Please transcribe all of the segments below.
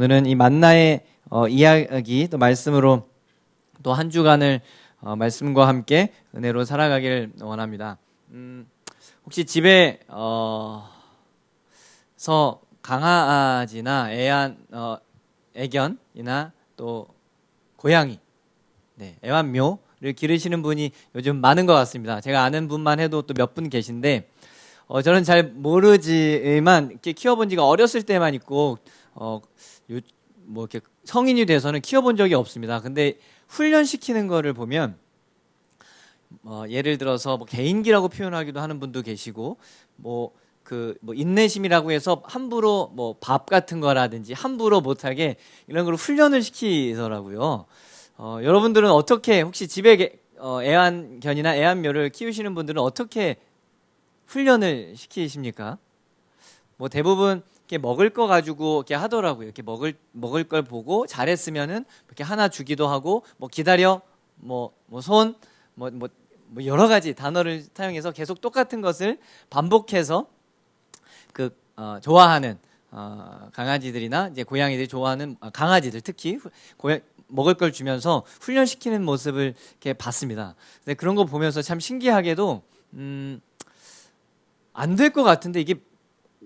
오늘은 이 만나의 이야기 또 말씀으로 또 한 주간을 말씀과 함께 은혜로 살아가길 원합니다. 혹시 집에 서 강아지나 애견이나 또 고양이, 애완묘를 기르시는 분이 요즘 많은 것 같습니다. 제가 아는 분만 해도 또 몇 분 계신데 저는 잘 모르지만 이렇게 키워본 지가 어렸을 때만 있고 뭐 이렇게 성인이 돼서는 키워본 적이 없습니다. 근데 훈련시키는 거를 보면 예를 들어서 뭐 개인기라고 표현하기도 하는 분도 계시고 뭐 인내심이라고 해서 함부로 뭐 밥 같은 거라든지 함부로 못하게 이런 걸 훈련을 시키더라고요. 여러분들은 어떻게 혹시 집에 애완견이나 애완묘를 키우시는 분들은 어떻게 훈련을 시키십니까? 뭐 대부분 이렇게 먹을 거 가지고 이렇게 하더라고요. 이렇게 먹을 걸 보고 잘했으면은 이렇게 하나 주기도 하고 뭐 기다려 뭐 여러 가지 단어를 사용해서 계속 똑같은 것을 반복해서 좋아하는 강아지들이나 이제 고양이들이 좋아하는 강아지들 특히 먹을 걸 주면서 훈련시키는 모습을 이렇게 봤습니다. 근데 그런 거 보면서 참 신기하게도 안 될 것 같은데 이게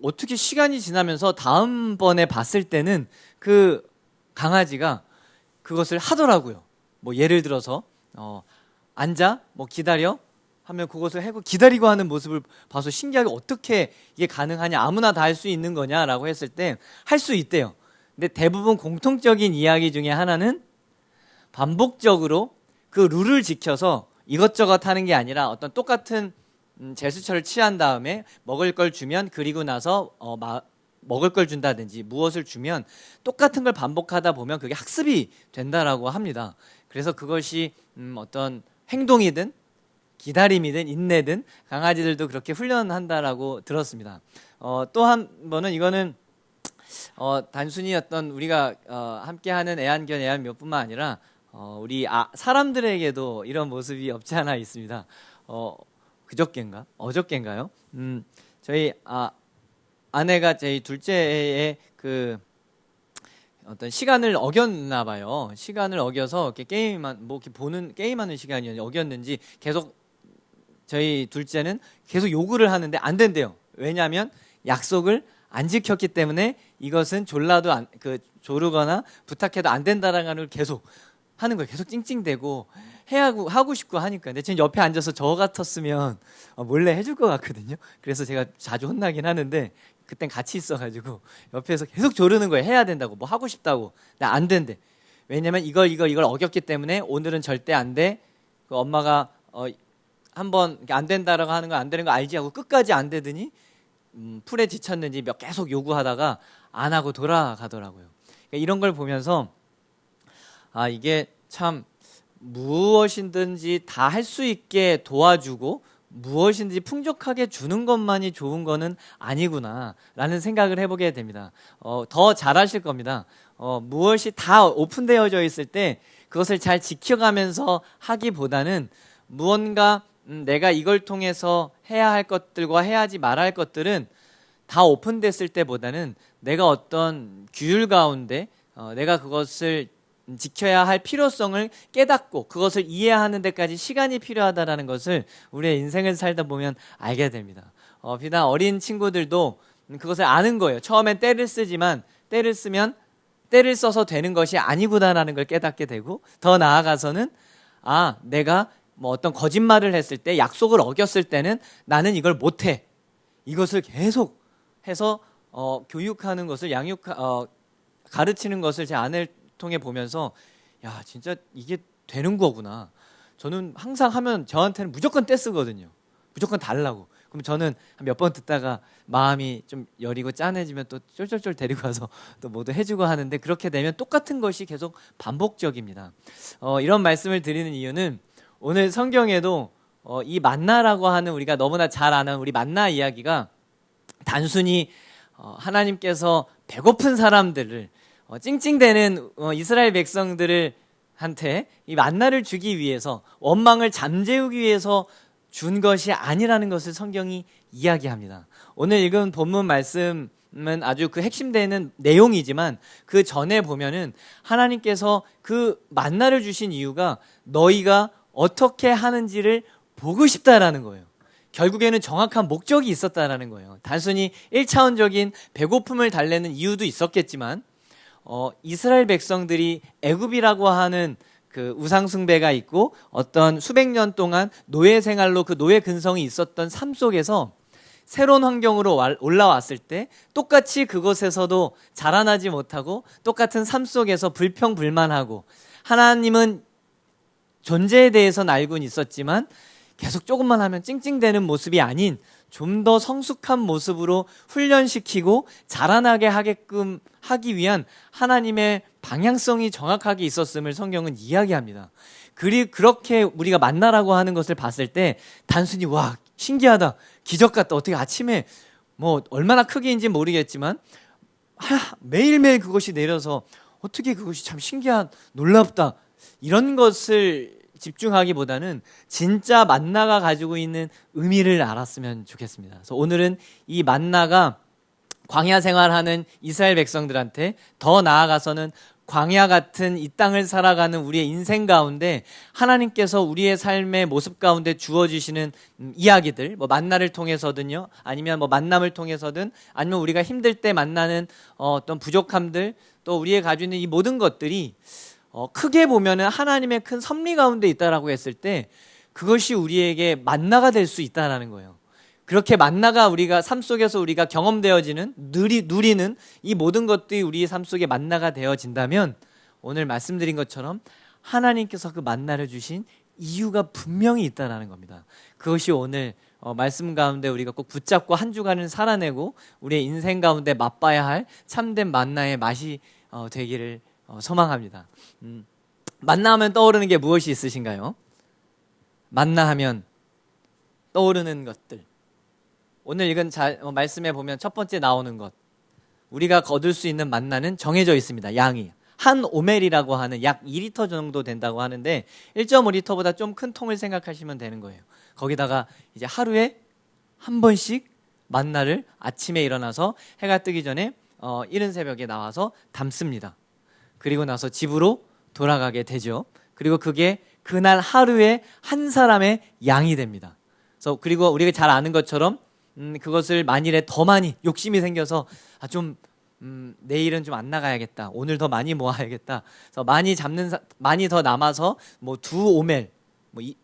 어떻게 시간이 지나면서 다음번에 봤을 때는 그 강아지가 그것을 하더라고요. 뭐 예를 들어서 앉아 뭐 기다려 하면 그것을 하고 기다리고 하는 모습을 봐서 신기하게 어떻게 이게 가능하냐, 아무나 다 할 수 있는 거냐라고 했을 때 할 수 있대요. 근데 대부분 공통적인 이야기 중에 하나는 반복적으로 그 룰을 지켜서 이것저것 하는 게 아니라 어떤 똑같은 제스처를 취한 다음에 먹을 걸 주면 그리고 나서 먹을 걸 준다든지 무엇을 주면 똑같은 걸 반복하다 보면 그게 학습이 된다라고 합니다. 그래서 그것이 어떤 행동이든 기다림이든 인내든 강아지들도 그렇게 훈련한다라고 들었습니다. 또 한 번은 이거는 단순히 어떤 우리가 함께하는 애완견 애완묘뿐만 아니라 우리 사람들에게도 이런 모습이 없지 않아 있습니다. 어저께인가요? 저희 아내가 저희 둘째의 어떤 시간을 어겼나 봐요. 시간을 어겨서 이렇게 게임하는 시간이 어겼는지 계속 저희 둘째는 계속 요구를 하는데 안 된대요. 왜냐하면 약속을 안 지켰기 때문에 이것은 조르거나 부탁해도 안 된다라는 걸 계속 하는 거예요. 계속 찡찡대고 하고 싶고 하니까. 근데 지금 옆에 앉아서 저 같았으면 몰래 해줄 것 같거든요. 그래서 제가 자주 혼나긴 하는데 그땐 같이 있어가지고 옆에서 계속 조르는 거예요. 해야 된다고, 뭐 하고 싶다고. 근데 안 된대. 왜냐면 이걸 어겼기 때문에 오늘은 절대 안 돼. 엄마가 한번 안 된다라고 하는 거 안 되는 거 알지 하고 끝까지 안 되더니 풀에 지쳤는지 계속 요구하다가 안 하고 돌아가더라고요. 그러니까 이런 걸 보면서 이게 참 무엇이든지 다 할 수 있게 도와주고 무엇이든지 풍족하게 주는 것만이 좋은 거는 아니구나라는 생각을 해보게 됩니다. 더 잘하실 겁니다. 무엇이 다 오픈되어져 있을 때 그것을 잘 지켜가면서 하기보다는 무언가 내가 이걸 통해서 해야 할 것들과 해야지 말아야 할 것들은 다 오픈됐을 때보다는 내가 어떤 규율 가운데 내가 그것을 지켜야 할 필요성을 깨닫고 그것을 이해하는 데까지 시간이 필요하다는 것을 우리의 인생을 살다 보면 알게 됩니다. 비단 어린 친구들도 그것을 아는 거예요. 처음엔 때를 쓰지만 때를 쓰면 때를 써서 되는 것이 아니구나라는 걸 깨닫게 되고 더 나아가서는 내가 뭐 어떤 거짓말을 했을 때 약속을 어겼을 때는 나는 이걸 못해. 이것을 계속 해서 교육하는 것을 가르치는 것을 제 아내를 통해 보면서 야 진짜 이게 되는 거구나. 저는 항상 하면 저한테는 무조건 떼쓰거든요. 무조건 달라고. 그럼 저는 몇 번 듣다가 마음이 좀 여리고 짠해지면 또 쫄쫄쫄 데리고 가서 또 뭐도 해주고 하는데 그렇게 되면 똑같은 것이 계속 반복적입니다. 이런 말씀을 드리는 이유는 오늘 성경에도 이 만나라고 하는 우리가 너무나 잘 아는 우리 만나 이야기가 단순히 하나님께서 배고픈 사람들을 찡찡대는 이스라엘 백성들을 한테 이 만나를 주기 위해서 원망을 잠재우기 위해서 준 것이 아니라는 것을 성경이 이야기합니다. 오늘 읽은 본문 말씀 아주 그 핵심되는 내용이지만 그 전에 보면은 하나님께서 그 만나를 주신 이유가 너희가 어떻게 하는지를 보고 싶다라는 거예요. 결국에는 정확한 목적이 있었다라는 거예요. 단순히 1차원적인 배고픔을 달래는 이유도 있었겠지만 이스라엘 백성들이 애굽이라고 하는 그 우상 숭배가 있고 어떤 수백 년 동안 노예 생활로 그 노예 근성이 있었던 삶 속에서 새로운 환경으로 올라왔을 때 똑같이 그곳에서도 자라나지 못하고 똑같은 삶 속에서 불평불만하고 하나님은 존재에 대해서는 알고는 있었지만 계속 조금만 하면 찡찡대는 모습이 아닌 좀 더 성숙한 모습으로 훈련시키고 자라나게 하게끔 하기 위한 하나님의 방향성이 정확하게 있었음을 성경은 이야기합니다. 그렇게 우리가 만나라고 하는 것을 봤을 때 단순히 와 신기하다 기적 같다 어떻게 아침에 뭐 얼마나 크기인지 모르겠지만 매일매일 그것이 내려서 어떻게 그것이 참 신기한 놀랍다 이런 것을 집중하기보다는 진짜 만나가 가지고 있는 의미를 알았으면 좋겠습니다. 그래서 오늘은 이 만나가 광야 생활하는 이스라엘 백성들한테 더 나아가서는 광야 같은 이 땅을 살아가는 우리의 인생 가운데 하나님께서 우리의 삶의 모습 가운데 주어주시는 이야기들, 뭐 만나를 통해서든요, 아니면 뭐 만남을 통해서든, 아니면 우리가 힘들 때 만나는 어떤 부족함들, 또 우리의 가지고 있는 이 모든 것들이 크게 보면은 하나님의 큰 섭리 가운데 있다라고 했을 때 그것이 우리에게 만나가 될 수 있다라는 거예요. 그렇게 만나가 우리가 삶 속에서 우리가 경험되어지는 누리는 이 모든 것들이 우리의 삶 속에 만나가 되어진다면 오늘 말씀드린 것처럼 하나님께서 그 만나를 주신 이유가 분명히 있다라는 겁니다. 그것이 오늘 말씀 가운데 우리가 꼭 붙잡고 한 주간을 살아내고 우리의 인생 가운데 맛봐야 할 참된 만나의 맛이 되기를 소망합니다. 만나하면 떠오르는 게 무엇이 있으신가요? 만나하면 떠오르는 것들. 오늘 읽은 말씀에 보면 첫 번째 나오는 것. 우리가 거둘 수 있는 만나는 정해져 있습니다. 양이. 한 오멜이라고 하는 약 2리터 정도 된다고 하는데 1.5리터보다 좀 큰 통을 생각하시면 되는 거예요. 거기다가 이제 하루에 한 번씩 만나를 아침에 일어나서 해가 뜨기 전에 이른 새벽에 나와서 담습니다. 그리고 나서 집으로 돌아가게 되죠. 그리고 그게 그날 하루에 한 사람의 양이 됩니다. 그래서 그리고 우리가 잘 아는 것처럼 그것을 만일에 더 많이 욕심이 생겨서 내일은 좀 안 나가야겠다. 오늘 더 많이 모아야겠다. 그래서 많이 더 남아서 뭐 두 오멜,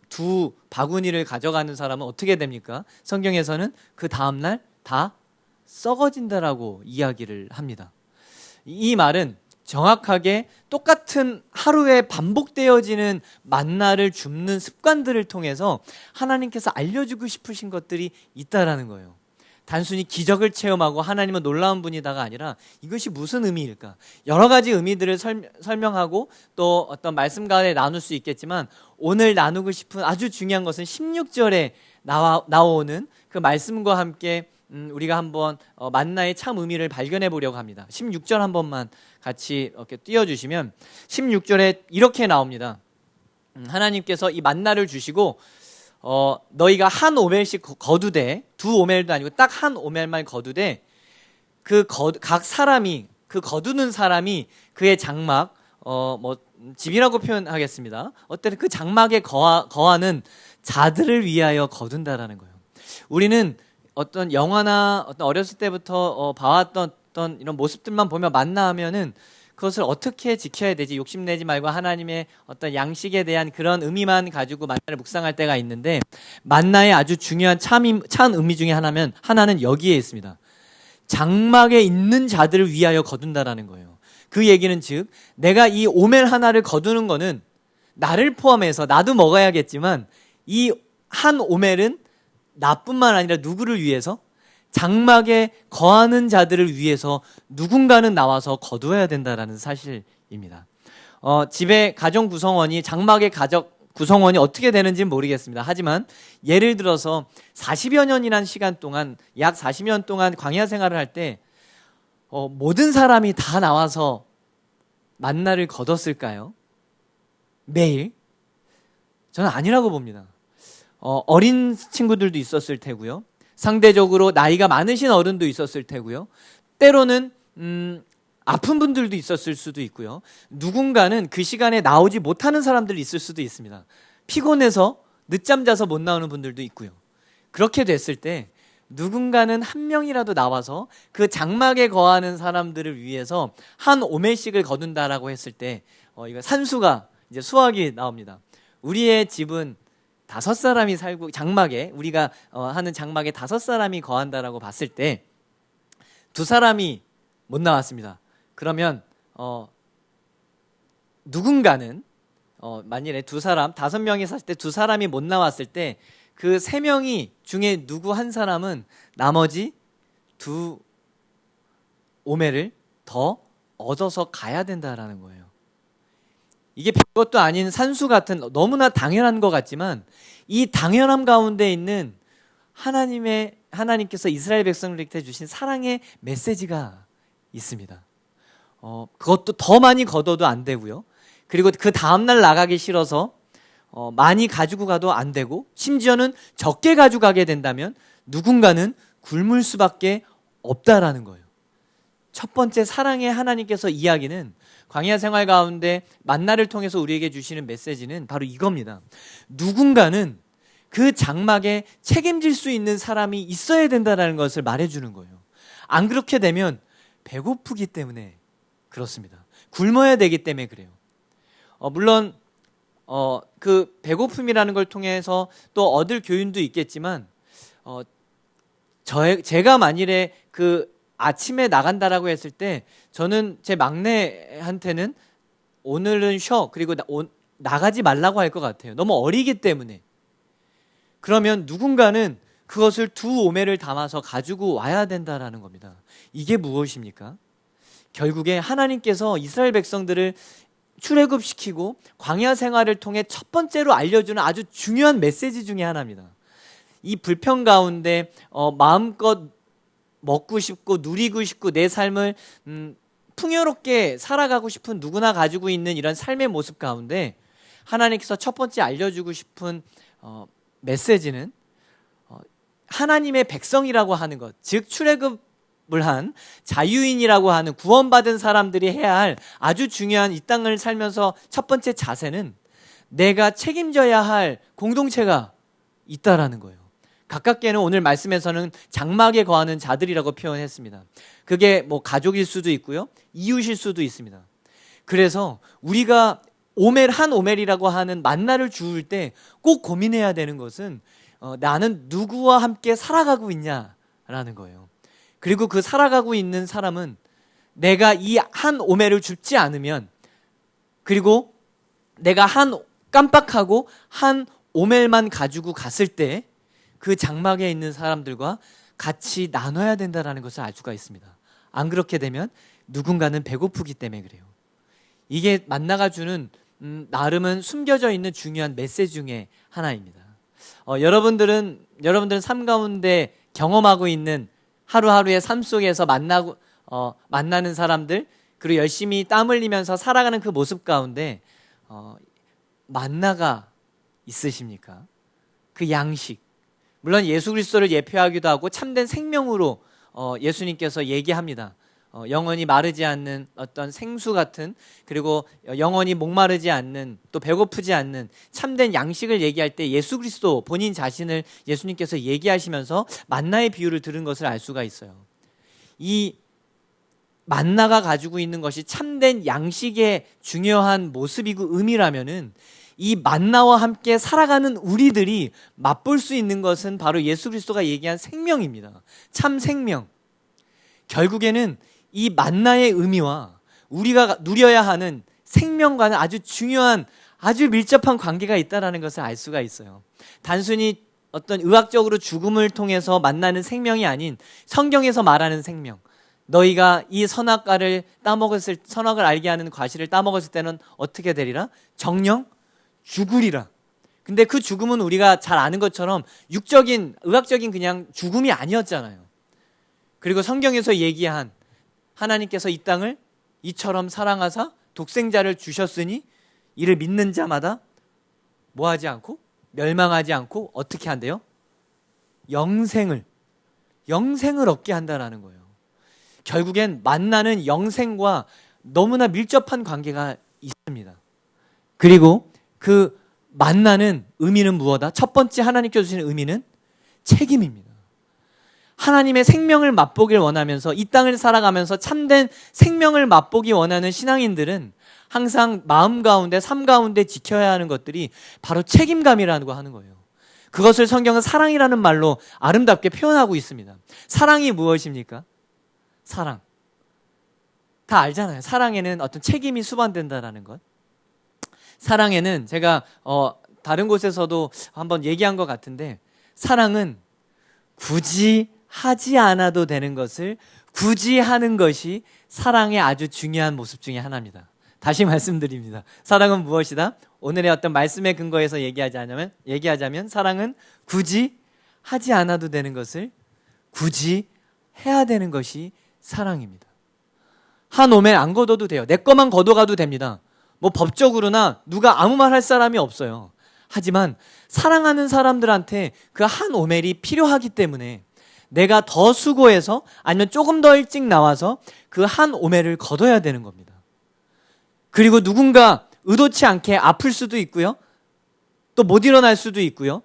두 바구니를 가져가는 사람은 어떻게 됩니까? 성경에서는 그 다음 날 다 썩어진다라고 이야기를 합니다. 이 말은 정확하게 똑같은 하루에 반복되어지는 만나를 줍는 습관들을 통해서 하나님께서 알려주고 싶으신 것들이 있다라는 거예요. 단순히 기적을 체험하고 하나님은 놀라운 분이다가 아니라 이것이 무슨 의미일까? 여러 가지 의미들을 설명하고 또 어떤 말씀 가운데 나눌 수 있겠지만 오늘 나누고 싶은 아주 중요한 것은 16절에 나오는 그 말씀과 함께 우리가 한번 만나의 참 의미를 발견해 보려고 합니다. 16절 한 번만 같이 이렇게 띄워주시면 16절에 이렇게 나옵니다. 하나님께서 이 만나를 주시고 너희가 한 오멜씩 거두되 두 오멜도 아니고 딱 한 오멜만 거두되 각 사람이 그 거두는 사람이 그의 장막 집이라고 표현하겠습니다. 어때는 그 장막에 거하는 자들을 위하여 거둔다라는 거예요. 우리는 어떤 영화나 어떤 어렸을 때부터 봐왔던 어떤 이런 모습들만 보면 만나하면은 그것을 어떻게 지켜야 되지 욕심내지 말고 하나님의 어떤 양식에 대한 그런 의미만 가지고 만나를 묵상할 때가 있는데 만나의 아주 중요한 참 의미 중에 하나는 여기에 있습니다. 장막에 있는 자들을 위하여 거둔다라는 거예요. 그 얘기는 즉 내가 이 오멜 하나를 거두는 거는 나를 포함해서 나도 먹어야겠지만 이 한 오멜은 나뿐만 아니라 누구를 위해서? 장막에 거하는 자들을 위해서 누군가는 나와서 거두어야 된다라는 사실입니다. 집의 가정 구성원이 장막의 구성원이 어떻게 되는지는 모르겠습니다. 하지만 예를 들어서 40여 년이라는 시간 동안 약 40년 동안 광야 생활을 할 때 모든 사람이 다 나와서 만나를 거뒀을까요? 매일? 저는 아니라고 봅니다. 어린 친구들도 있었을 테고요. 상대적으로 나이가 많으신 어른도 있었을 테고요. 때로는 아픈 분들도 있었을 수도 있고요. 누군가는 그 시간에 나오지 못하는 사람들이 있을 수도 있습니다. 피곤해서 늦잠 자서 못 나오는 분들도 있고요. 그렇게 됐을 때 누군가는 한 명이라도 나와서 그 장막에 거하는 사람들을 위해서 한 오멜씩을 거둔다라고 했을 때 이거 산수가 이제 수학이 나옵니다. 우리의 집은 5사람이 살고 장막에 우리가 하는 장막에 5사람이 거한다라고 봤을 때 2사람이 못 나왔습니다. 그러면 누군가는 만일에 2사람 5명이 샀을 때 2사람이 못 나왔을 때 그 3명이 중에 누구 한 사람은 나머지 2 오멜을 더 얻어서 가야 된다라는 거예요. 이게 별것도 아닌 산수 같은 너무나 당연한 것 같지만 이 당연함 가운데 있는 하나님께서 이스라엘 백성들에게 주신 사랑의 메시지가 있습니다. 그것도 더 많이 거둬도 안 되고요. 그리고 그 다음날 나가기 싫어서 많이 가지고 가도 안 되고 심지어는 적게 가져가게 된다면 누군가는 굶을 수밖에 없다라는 거예요. 첫 번째 사랑의 하나님께서 이야기는 광야 생활 가운데 만나를 통해서 우리에게 주시는 메시지는 바로 이겁니다. 누군가는 그 장막에 책임질 수 있는 사람이 있어야 된다는 것을 말해주는 거예요. 안 그렇게 되면 배고프기 때문에 그렇습니다. 굶어야 되기 때문에 그래요. 물론 그 배고픔이라는 걸 통해서 또 얻을 교훈도 있겠지만 제가 만일에 그 아침에 나간다라고 했을 때 저는 제 막내한테는 오늘은 쉬어 그리고 나가지 말라고 할 것 같아요. 너무 어리기 때문에. 그러면 누군가는 그것을 2 오멜을 담아서 가지고 와야 된다라는 겁니다. 이게 무엇입니까? 결국에 하나님께서 이스라엘 백성들을 출애굽시키고 광야 생활을 통해 첫 번째로 알려주는 아주 중요한 메시지 중에 하나입니다. 이 불평 가운데 마음껏 먹고 싶고 누리고 싶고 내 삶을 풍요롭게 살아가고 싶은 누구나 가지고 있는 이런 삶의 모습 가운데 하나님께서 첫 번째 알려주고 싶은 메시지는 하나님의 백성이라고 하는 것, 즉 출애굽을 한 자유인이라고 하는 구원받은 사람들이 해야 할 아주 중요한 이 땅을 살면서 첫 번째 자세는 내가 책임져야 할 공동체가 있다라는 거예요. 가깝게는 오늘 말씀에서는 장막에 거하는 자들이라고 표현했습니다. 그게 뭐 가족일 수도 있고요, 이웃일 수도 있습니다. 그래서 우리가 한 오멜이라고 하는 만나를 주울 때 꼭 고민해야 되는 것은 나는 누구와 함께 살아가고 있냐라는 거예요. 그리고 그 살아가고 있는 사람은 내가 이 한 오멜을 줍지 않으면, 그리고 내가 깜빡하고 한 오멜만 가지고 갔을 때 그 장막에 있는 사람들과 같이 나눠야 된다는 것을 알 수가 있습니다. 안 그렇게 되면 누군가는 배고프기 때문에 그래요. 이게 만나가 주는 나름은 숨겨져 있는 중요한 메시지 중에 하나입니다. 여러분들은 삶 가운데 경험하고 있는 하루하루의 삶 속에서 만나는 사람들, 그리고 열심히 땀 흘리면서 살아가는 그 모습 가운데 만나가 있으십니까? 그 양식, 물론 예수 그리스도를 예표하기도 하고 참된 생명으로 예수님께서 얘기합니다. 영원히 마르지 않는 어떤 생수 같은, 그리고 영원히 목마르지 않는, 또 배고프지 않는 참된 양식을 얘기할 때 예수 그리스도 본인 자신을 예수님께서 얘기하시면서 만나의 비유를 들은 것을 알 수가 있어요. 이 만나가 가지고 있는 것이 참된 양식의 중요한 모습이고 의미라면은 이 만나와 함께 살아가는 우리들이 맛볼 수 있는 것은 바로 예수 그리스도가 얘기한 생명입니다. 참 생명. 결국에는 이 만나의 의미와 우리가 누려야 하는 생명과는 아주 중요한, 아주 밀접한 관계가 있다는 것을 알 수가 있어요. 단순히 어떤 의학적으로 죽음을 통해서 만나는 생명이 아닌 성경에서 말하는 생명. 너희가 이 선악을 알게 하는 과실을 따먹었을 때는 어떻게 되리라? 정령 죽으리라. 근데 그 죽음은 우리가 잘 아는 것처럼 의학적인 그냥 죽음이 아니었잖아요. 그리고 성경에서 얘기한 하나님께서 이 땅을 이처럼 사랑하사 독생자를 주셨으니 이를 믿는 자마다 뭐하지 않고 멸망하지 않고 어떻게 한대요? 영생을 얻게 한다라는 거예요. 결국엔 만나는 영생과 너무나 밀접한 관계가 있습니다. 그리고 그 만나는 의미는 무엇이다? 첫 번째 하나님께서 주시는 의미는 책임입니다. 하나님의 생명을 맛보길 원하면서 이 땅을 살아가면서 참된 생명을 맛보기 원하는 신앙인들은 항상 마음 가운데, 삶 가운데 지켜야 하는 것들이 바로 책임감이라고 하는 거예요. 그것을 성경은 사랑이라는 말로 아름답게 표현하고 있습니다. 사랑이 무엇입니까? 사랑. 다 알잖아요. 사랑에는 어떤 책임이 수반된다라는 것. 사랑에는 제가 다른 곳에서도 한번 얘기한 것 같은데, 사랑은 굳이 하지 않아도 되는 것을 굳이 하는 것이 사랑의 아주 중요한 모습 중에 하나입니다. 다시 말씀드립니다. 사랑은 무엇이다? 오늘의 어떤 말씀의 근거에서 얘기하자면 사랑은 굳이 하지 않아도 되는 것을 굳이 해야 되는 것이 사랑입니다. 한 오멜 안 걷어도 돼요. 내 것만 걷어가도 됩니다. 뭐 법적으로나 누가 아무 말 할 사람이 없어요. 하지만 사랑하는 사람들한테 그 한 오멜이 필요하기 때문에 내가 더 수고해서 아니면 조금 더 일찍 나와서 그 한 오멜을 걷어야 되는 겁니다. 그리고 누군가 의도치 않게 아플 수도 있고요. 또 못 일어날 수도 있고요.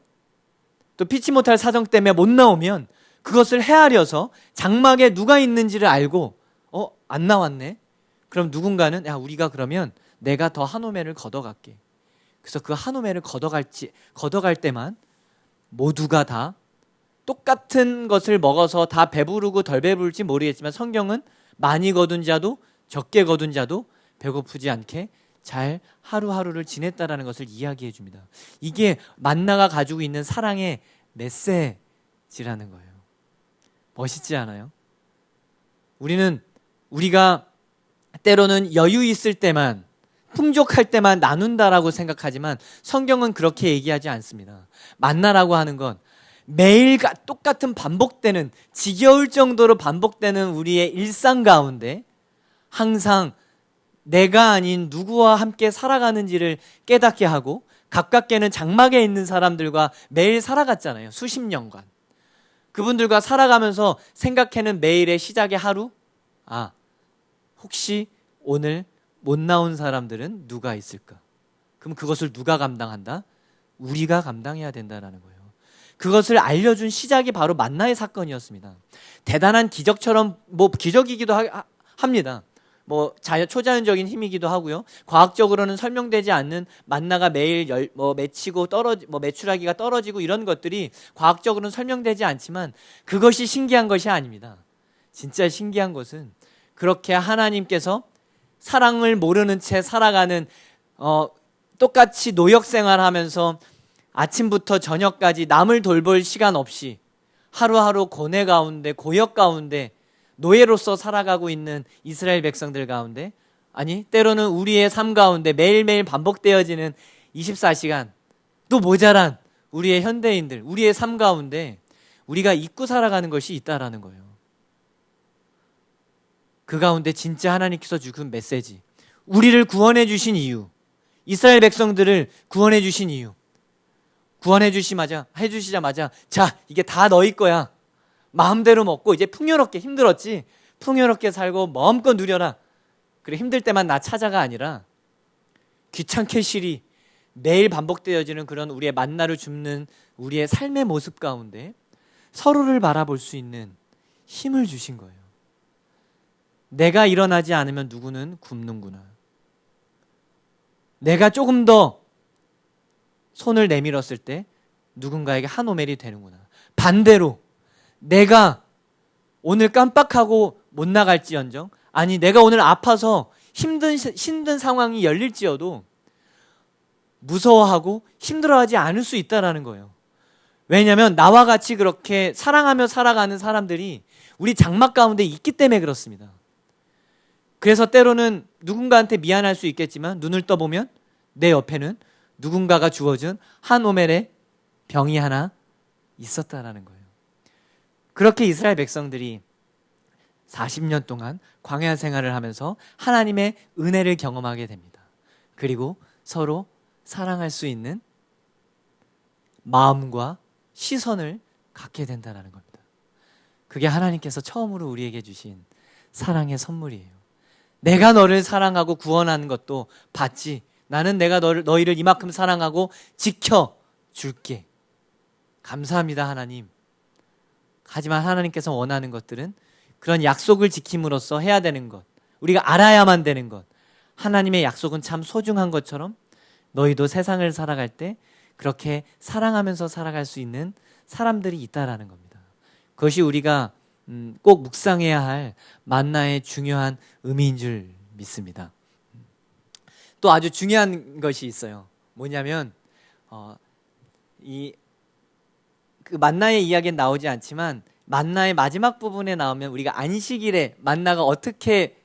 또 피치 못할 사정 때문에 못 나오면 그것을 헤아려서 장막에 누가 있는지를 알고 안 나왔네? 그럼 누군가는 우리가 그러면 내가 더 한 오멜을 걷어갈게. 그래서 그 한 오멜을 걷어갈 때만 모두가 다 똑같은 것을 먹어서 다 배부르고 덜 배부를지 모르겠지만 성경은 많이 거둔 자도 적게 거둔 자도 배고프지 않게 잘 하루하루를 지냈다라는 것을 이야기해 줍니다. 이게 만나가 가지고 있는 사랑의 메시지라는 거예요. 멋있지 않아요? 우리가 때로는 여유 있을 때만, 풍족할 때만 나눈다라고 생각하지만 성경은 그렇게 얘기하지 않습니다. 만나라고 하는 건 매일 똑같은 반복되는, 지겨울 정도로 반복되는 우리의 일상 가운데 항상 내가 아닌 누구와 함께 살아가는지를 깨닫게 하고, 가깝게는 장막에 있는 사람들과 매일 살아갔잖아요. 수십 년간. 그분들과 살아가면서 생각해는 매일의 시작의 하루, 혹시 오늘 못 나온 사람들은 누가 있을까? 그럼 그것을 누가 감당한다? 우리가 감당해야 된다는 거예요. 그것을 알려준 시작이 바로 만나의 사건이었습니다. 대단한 기적처럼, 기적이기도 합니다. 초자연적인 힘이기도 하고요. 과학적으로는 설명되지 않는 만나가 매일 맺히고 메추라기가 떨어지고 이런 것들이 과학적으로는 설명되지 않지만 그것이 신기한 것이 아닙니다. 진짜 신기한 것은 그렇게 하나님께서 사랑을 모르는 채 살아가는 똑같이 노역 생활하면서 아침부터 저녁까지 남을 돌볼 시간 없이 하루하루 고뇌 가운데, 고역 가운데 노예로서 살아가고 있는 이스라엘 백성들 가운데, 때로는 우리의 삶 가운데 매일매일 반복되어지는 24시간, 또 모자란 우리의 현대인들, 우리의 삶 가운데 우리가 잊고 살아가는 것이 있다라는 거예요. 그 가운데 진짜 하나님께서 주신 메시지, 우리를 구원해 주신 이유, 이스라엘 백성들을 구원해 주신 이유, 해주시자마자 자, 이게 다 너희 거야. 마음대로 먹고 이제 풍요롭게, 힘들었지? 풍요롭게 살고 마음껏 누려라. 그래, 힘들 때만 나 찾아가 아니라 귀찮게 쉬리 매일 반복되어지는 그런 우리의 만나를 줍는 우리의 삶의 모습 가운데 서로를 바라볼 수 있는 힘을 주신 거예요. 내가 일어나지 않으면 누구는 굶는구나. 내가 조금 더 손을 내밀었을 때 누군가에게 한 오멜이 되는구나. 반대로 내가 오늘 깜빡하고 못 나갈지언정, 내가 오늘 아파서 힘든 상황이 열릴지어도 무서워하고 힘들어하지 않을 수 있다라는 거예요. 왜냐하면 나와 같이 그렇게 사랑하며 살아가는 사람들이 우리 장막 가운데 있기 때문에 그렇습니다. 그래서 때로는 누군가한테 미안할 수 있겠지만 눈을 떠보면 내 옆에는 누군가가 주어준 한 오멜의 병이 하나 있었다라는 거예요. 그렇게 이스라엘 백성들이 40년 동안 광야 생활을 하면서 하나님의 은혜를 경험하게 됩니다. 그리고 서로 사랑할 수 있는 마음과 시선을 갖게 된다는 겁니다. 그게 하나님께서 처음으로 우리에게 주신 사랑의 선물이에요. 내가 너를 사랑하고 구원하는 것도 받지. 나는 내가 너희를 이만큼 사랑하고 지켜줄게. 감사합니다, 하나님. 하지만 하나님께서 원하는 것들은 그런 약속을 지킴으로써 해야 되는 것, 우리가 알아야만 되는 것, 하나님의 약속은 참 소중한 것처럼 너희도 세상을 살아갈 때 그렇게 사랑하면서 살아갈 수 있는 사람들이 있다라는 겁니다. 그것이 우리가 꼭 묵상해야 할 만나의 중요한 의미인 줄 믿습니다. 또 아주 중요한 것이 있어요. 뭐냐면 그 만나의 이야기는 나오지 않지만 만나의 마지막 부분에 나오면 우리가 안식일에 만나가 어떻게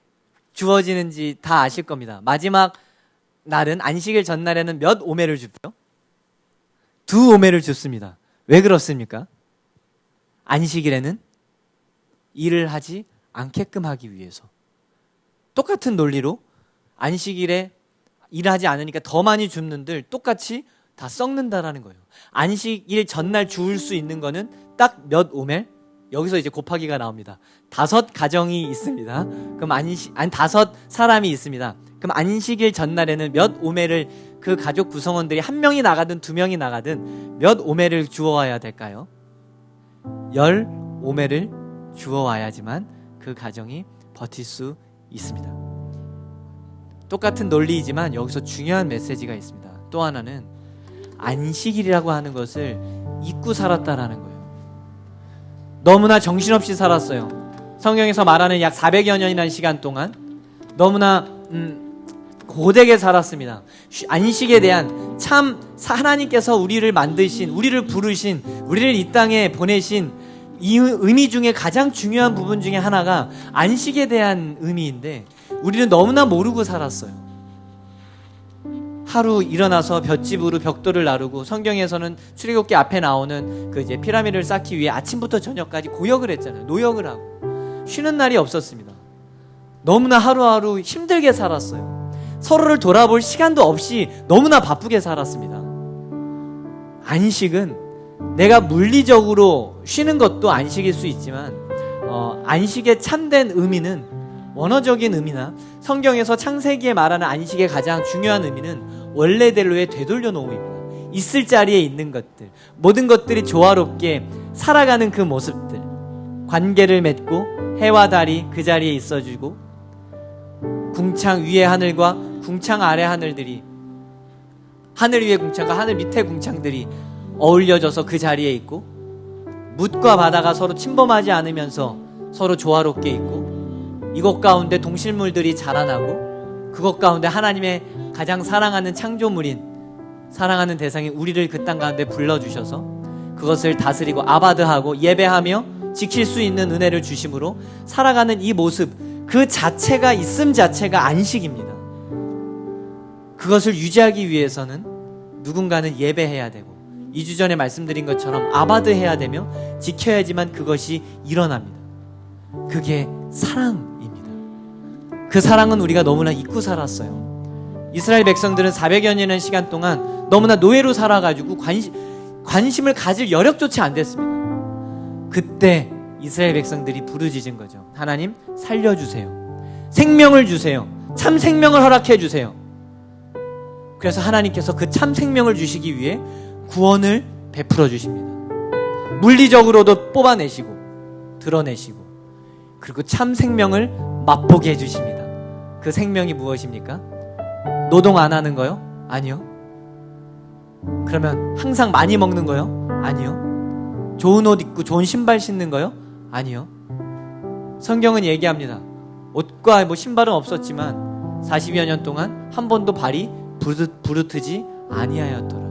주어지는지 다 아실 겁니다. 마지막 날은 안식일 전날에는 몇 오멜을 주죠? 2 오멜을 줬습니다. 왜 그렇습니까? 안식일에는 일을 하지 않게끔 하기 위해서. 똑같은 논리로 안식일에 일하지 않으니까 더 많이 줍는들 똑같이 다 썩는다라는 거예요. 안식일 전날 주울 수 있는 거는 딱 몇 오멜? 여기서 이제 곱하기가 나옵니다. 5 가정이 있습니다. 그럼 5 사람이 있습니다. 그럼 안식일 전날에는 몇 오멜을 그 가족 구성원들이 1명이 나가든 2명이 나가든 몇 오멜을 주워와야 될까요? 10 오멜을 주워와야지만 그 가정이 버틸 수 있습니다. 똑같은 논리이지만 여기서 중요한 메시지가 있습니다. 또 하나는 안식일이라고 하는 것을 잊고 살았다라는 거예요. 너무나 정신없이 살았어요. 성경에서 말하는 약 400여 년이라는 시간 동안 너무나 고되게 살았습니다. 안식에 대한 참 하나님께서 우리를 만드신, 우리를 부르신, 우리를 이 땅에 보내신 이 의미 중에 가장 중요한 부분 중에 하나가 안식에 대한 의미인데 우리는 너무나 모르고 살았어요. 하루 일어나서 볏짚으로 벽돌을 나르고 성경에서는 출애굽기 앞에 나오는 그 이제 피라미드를 쌓기 위해 아침부터 저녁까지 고역을 했잖아요. 노역을 하고 쉬는 날이 없었습니다. 너무나 하루하루 힘들게 살았어요. 서로를 돌아볼 시간도 없이 너무나 바쁘게 살았습니다. 안식은 내가 물리적으로 쉬는 것도 안식일 수 있지만 안식의 참된 의미는 원어적인 의미나 성경에서 창세기에 말하는 안식의 가장 중요한 의미는 원래대로의 되돌려 놓음입니다. 있을 자리에 있는 것들, 모든 것들이 조화롭게 살아가는 그 모습들, 관계를 맺고 해와 달이 그 자리에 있어주고 궁창 위의 하늘과 궁창 아래 하늘들이, 하늘 위의 궁창과 하늘 밑의 궁창들이 어울려져서 그 자리에 있고 묻과 바다가 서로 침범하지 않으면서 서로 조화롭게 있고 이곳 가운데 동실물들이 자라나고 그곳 가운데 하나님의 가장 사랑하는 창조물인, 사랑하는 대상인 우리를 그 땅 가운데 불러주셔서 그것을 다스리고 아바드하고 예배하며 지킬 수 있는 은혜를 주심으로 살아가는 이 모습 그 자체가, 있음 자체가 안식입니다. 그것을 유지하기 위해서는 누군가는 예배해야 되고 2주 전에 말씀드린 것처럼 아바드해야 되며 지켜야지만 그것이 일어납니다. 그게 사랑입니다. 그 사랑은 우리가 너무나 잊고 살았어요. 이스라엘 백성들은 400여 년의 시간 동안 너무나 노예로 살아가지고 관심을 가질 여력조차 안 됐습니다. 그때 이스라엘 백성들이 부르짖은 거죠. 하나님 살려주세요. 생명을 주세요. 참 생명을 허락해 주세요. 그래서 하나님께서 그 참 생명을 주시기 위해 구원을 베풀어 주십니다. 물리적으로도 뽑아내시고 드러내시고 그리고 참 생명을 맛보게 해주십니다. 그 생명이 무엇입니까? 노동 안 하는 거요? 아니요. 그러면 항상 많이 먹는 거요? 아니요. 좋은 옷 입고 좋은 신발 신는 거요? 아니요. 성경은 얘기합니다. 옷과 신발은 없었지만 40여 년 동안 한 번도 발이 부르트지 아니하였더라.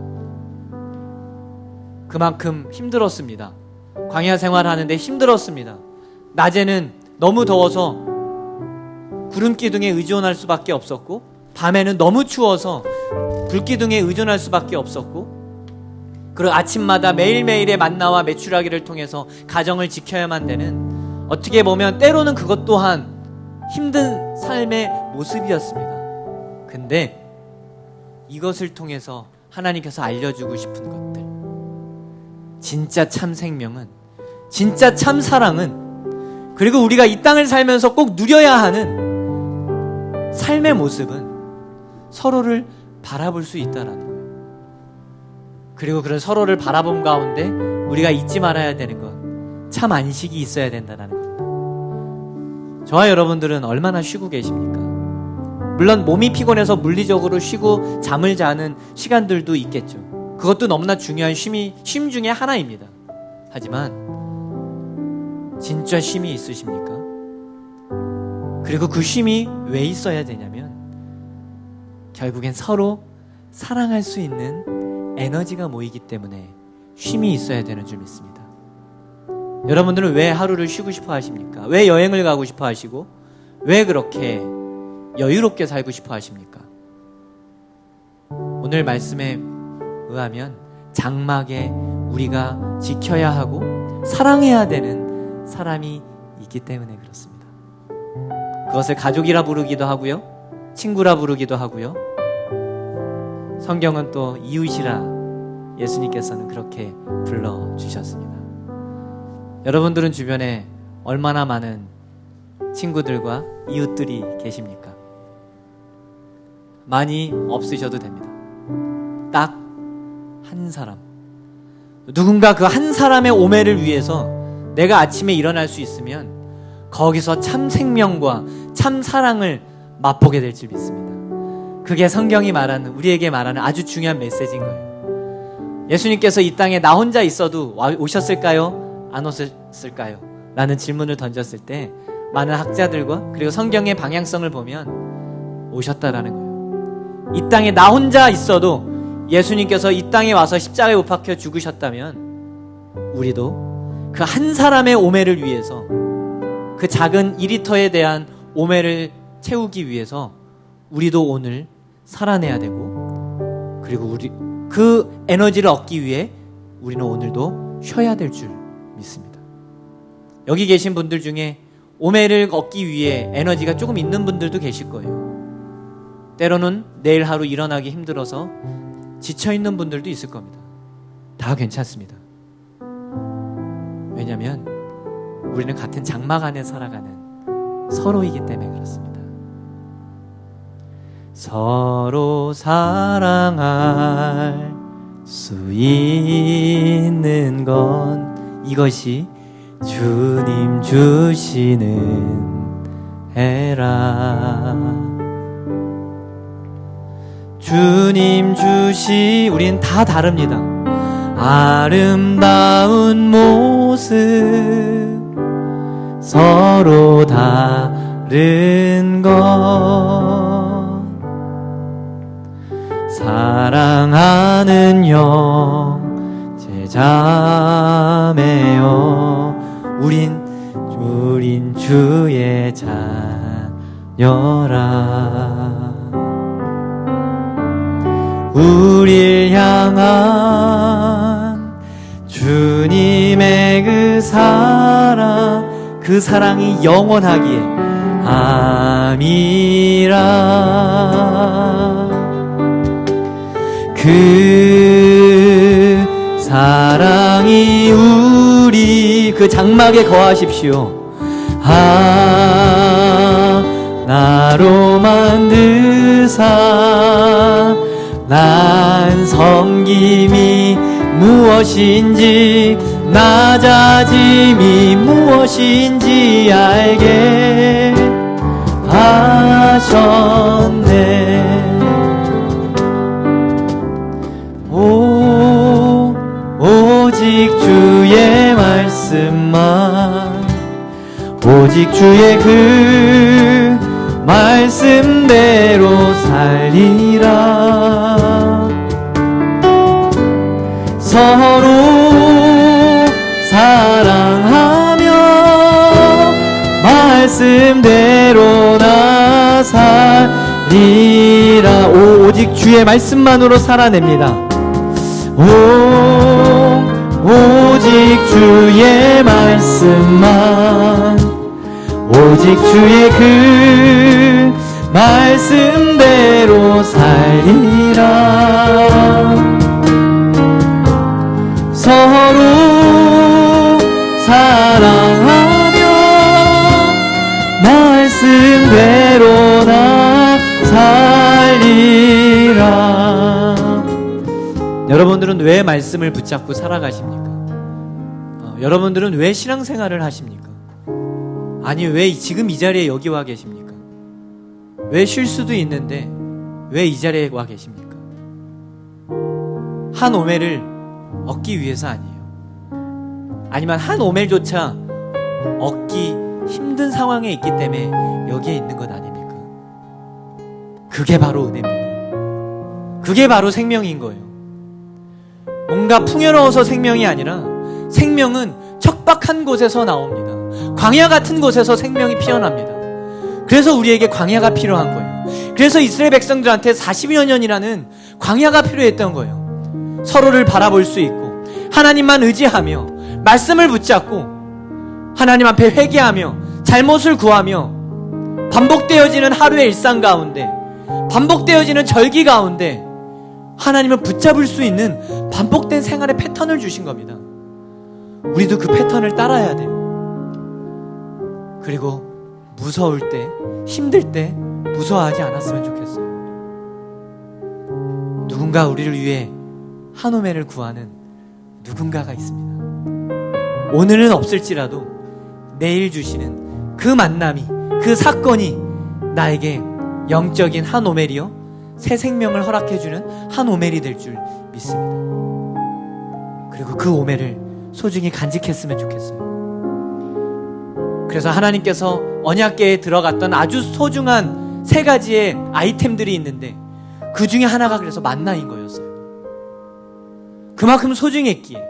그만큼 힘들었습니다. 광야 생활하는데 힘들었습니다. 낮에는 너무 더워서 구름기둥에 의존할 수밖에 없었고 밤에는 너무 추워서 불기둥에 의존할 수밖에 없었고 그리고 아침마다 매일매일의 만나와 메추라기를 통해서 가정을 지켜야만 되는, 어떻게 보면 때로는 그것 또한 힘든 삶의 모습이었습니다. 근데 이것을 통해서 하나님께서 알려주고 싶은 것들, 진짜 참 생명은, 진짜 참 사랑은 그리고 우리가 이 땅을 살면서 꼭 누려야 하는 삶의 모습은 서로를 바라볼 수 있다라는 거예요. 그리고 그런 서로를 바라본 가운데 우리가 잊지 말아야 되는 건 참 안식이 있어야 된다는 겁니다. 저와 여러분들은 얼마나 쉬고 계십니까? 물론 몸이 피곤해서 물리적으로 쉬고 잠을 자는 시간들도 있겠죠. 그것도 너무나 중요한 쉼 중에 하나입니다. 하지만 진짜 쉼이 있으십니까? 그리고 그 쉼이 왜 있어야 되냐면 결국엔 서로 사랑할 수 있는 에너지가 모이기 때문에 쉼이 있어야 되는 줄 믿습니다. 여러분들은 왜 하루를 쉬고 싶어 하십니까? 왜 여행을 가고 싶어 하시고 왜 그렇게 여유롭게 살고 싶어 하십니까? 오늘 말씀에 의하면 장막에 우리가 지켜야 하고 사랑해야 되는 사람이 있기 때문에 그렇습니다. 그것을 가족이라 부르기도 하고요, 친구라 부르기도 하고요, 성경은 또 이웃이라 예수님께서는 그렇게 불러주셨습니다. 여러분들은 주변에 얼마나 많은 친구들과 이웃들이 계십니까? 많이 없으셔도 됩니다. 딱 한 사람, 누군가 그 한 사람의 오매를 위해서 내가 아침에 일어날 수 있으면 거기서 참 생명과 참 사랑을 맛보게 될 줄 믿습니다. 그게 성경이 말하는, 우리에게 말하는 아주 중요한 메시지인 거예요. 예수님께서 이 땅에 나 혼자 있어도 오셨을까요? 안 오셨을까요? 라는 질문을 던졌을 때 많은 학자들과 그리고 성경의 방향성을 보면 오셨다라는 거예요. 이 땅에 나 혼자 있어도 예수님께서 이 땅에 와서 십자가에 못 박혀 죽으셨다면 우리도 그 한 사람의 오매를 위해서, 그 작은 2리터에 대한 오매를 채우기 위해서 우리도 오늘 살아내야 되고, 그리고 우리 그 에너지를 얻기 위해 우리는 오늘도 쉬어야 될 줄 믿습니다. 여기 계신 분들 중에 오매를 얻기 위해 에너지가 조금 있는 분들도 계실 거예요. 때로는 내일 하루 일어나기 힘들어서 지쳐있는 분들도 있을 겁니다. 다 괜찮습니다. 왜냐하면 우리는 같은 장막 안에 살아가는 서로이기 때문에 그렇습니다. 서로 사랑할 수 있는 건 이것이 주님 주시는 애라. 주님 우린 다 다릅니다. 아름다운 모습, 서로 다른 것, 사랑하는 형제자매여, 우린 주의 자녀라. 우릴 향한 주님의 그 사랑이 영원하기에 함이라. 그 사랑이 우리 그 장막에 거하십시오. 나로 만드사 난 섬김이 무엇인지, 낮아짐이 무엇인지 알게 하셨네. 오직 주의 말씀만, 오직 주의 그 말씀대로 살리라. 서로 사랑하며 말씀대로 나 살리라. 오직 주의 말씀만으로 살아냅니다. 오직 주의 말씀만, 오직 주의 그 말씀대로 살리라. 서로 사랑하며 여러분들은 왜 말씀을 붙잡고 살아가십니까? 여러분들은 왜 신앙생활을 하십니까? 아니, 왜 지금 이 자리에 여기 와 계십니까? 왜 쉴 수도 있는데 왜 이 자리에 와 계십니까? 한 오멜을 얻기 위해서 아니에요. 아니면 한 오멜조차 얻기 힘든 상황에 있기 때문에 여기에 있는 것 아닙니까? 그게 바로 은혜입니다. 그게 바로 생명인 거예요. 뭔가 풍요로워서 생명이 아니라 생명은 척박한 곳에서 나옵니다. 광야 같은 곳에서 생명이 피어납니다. 그래서 우리에게 광야가 필요한 거예요. 그래서 이스라엘 백성들한테 40여 년이라는 광야가 필요했던 거예요. 서로를 바라볼 수 있고 하나님만 의지하며 말씀을 붙잡고 하나님 앞에 회개하며 잘못을 구하며 반복되어지는 하루의 일상 가운데, 반복되어지는 절기 가운데 하나님을 붙잡을 수 있는 반복된 생활의 패턴을 주신 겁니다. 우리도 그 패턴을 따라야 돼요. 그리고 무서울 때, 힘들 때 무서워하지 않았으면 좋겠어요. 누군가 우리를 위해 한 오멜을 구하는 누군가가 있습니다. 오늘은 없을지라도 내일 주시는 그 만남이, 그 사건이 나에게 영적인 한 오멜이요, 새 생명을 허락해주는 한 오멜이 될 줄 믿습니다. 그리고 그 오멜을 소중히 간직했으면 좋겠어요. 그래서 하나님께서 언약궤에 들어갔던 아주 소중한 3가지의 아이템들이 있는데 그 중에 하나가 그래서 만나인 거였어요. 그만큼 소중했기에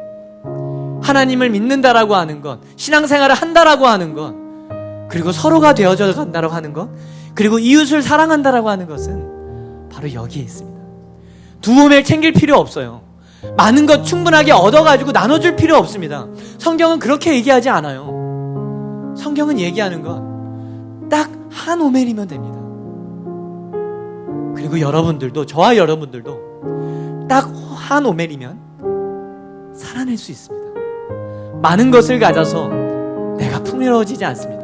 하나님을 믿는다라고 하는 것, 신앙생활을 한다라고 하는 것, 그리고 서로가 되어져 간다라고 하는 것, 그리고 이웃을 사랑한다라고 하는 것은 바로 여기에 있습니다. 2오멜 챙길 필요 없어요. 많은 것 충분하게 얻어가지고 나눠줄 필요 없습니다. 성경은 그렇게 얘기하지 않아요. 성경은 얘기하는 건 딱 한 오멜이면 됩니다. 그리고 여러분들도, 저와 여러분들도 딱 한 오멜이면 살아낼 수 있습니다. 많은 것을 가져서 내가 풍요로워지지 않습니다.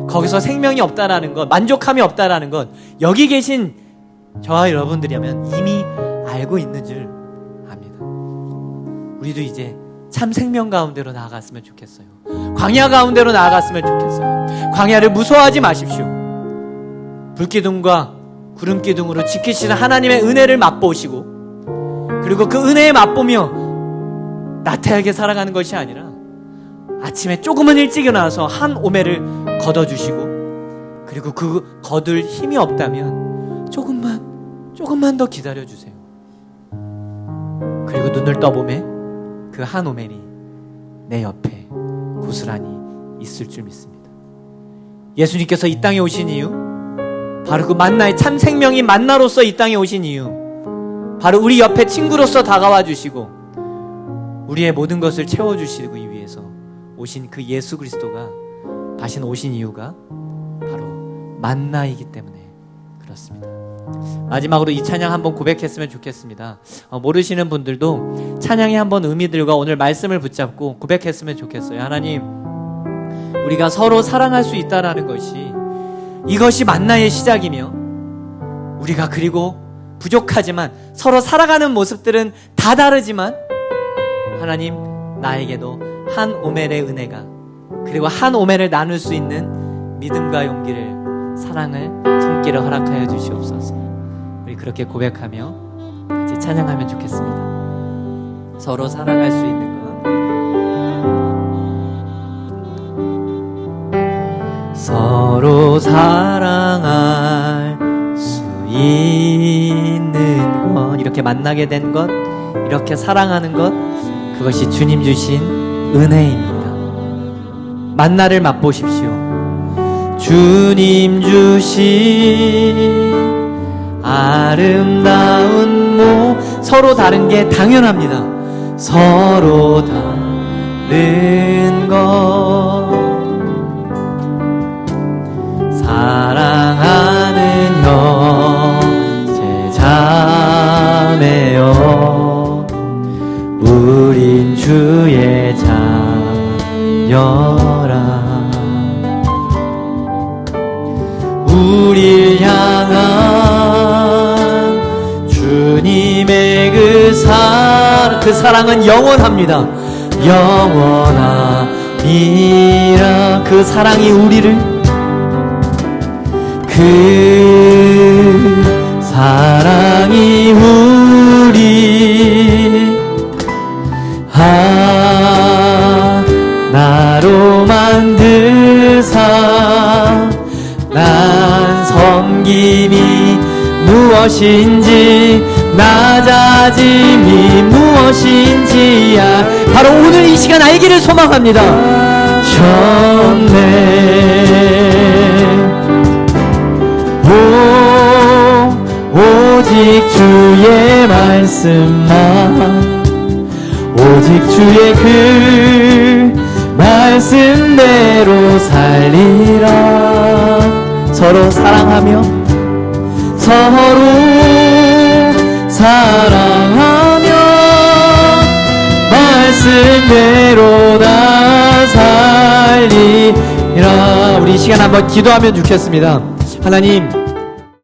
거기서 생명이 없다라는 것, 만족함이 없다라는 것, 여기 계신 저와 여러분들이라면 이미 알고 있는 줄 압니다. 우리도 이제 참 생명 가운데로 나아갔으면 좋겠어요. 광야 가운데로 나아갔으면 좋겠어요. 광야를 무서워하지 마십시오. 불기둥과 구름기둥으로 지키시는 하나님의 은혜를 맛보시고, 그리고 그 은혜에 맛보며 나태하게 살아가는 것이 아니라 아침에 조금은 일찍 일어나서 한 오멜을 걷어주시고, 그리고 그 거둘 힘이 없다면 조금만 더 기다려주세요. 그리고 눈을 떠보면 그 한 오멜이 내 옆에 고스란히 있을 줄 믿습니다. 예수님께서 이 땅에 오신 이유, 바로 그 만나의 참 생명인 만나로서 이 땅에 오신 이유, 바로 우리 옆에 친구로서 다가와 주시고 우리의 모든 것을 채워주시기 위해서 오신 그 예수 그리스도가 다시 오신 이유가 바로 만나이기 때문에 그렇습니다. 마지막으로 이 찬양 한번 고백했으면 좋겠습니다. 모르시는 분들도 찬양의 한번 의미들과 오늘 말씀을 붙잡고 고백했으면 좋겠어요. 하나님, 우리가 서로 사랑할 수 있다라는 것이, 이것이 만나의 시작이며, 우리가 그리고 부족하지만 서로 살아가는 모습들은 다 다르지만 하나님, 나에게도 한 오멜의 은혜가, 그리고 한 오멜을 나눌 수 있는 믿음과 용기를, 사랑을, 손길을 허락하여 주시옵소서. 우리 그렇게 고백하며 같이 찬양하면 좋겠습니다. 서로 살아갈 수 있는 것, 서로 사랑할 수 있는 것, 이렇게 만나게 된 것, 이렇게 사랑하는 것, 그것이 주님 주신 은혜입니다. 만나를 맛보십시오. 주님 주신 아름다운 서로 다른 게 당연합니다. 서로 다른 것, 사랑하는 형제 자매여, 우린 주의 자녀라. 우릴 향한 주님의 그 사랑, 그 사랑은 영원합니다. 영원함이라. 그 사랑이 우리를, 그 사랑이 우리 하나로 만드사 난 섬김이 무엇인지 낮아짐이 무엇인지야 바로 오늘 이 시간 알기를 소망합니다. 오직 주의 말씀만, 오직 주의 그 말씀대로 살리라. 서로 사랑하며, 서로 사랑하며 말씀대로 다 살리라. 우리 이 시간 한번 기도하면 좋겠습니다. 하나님,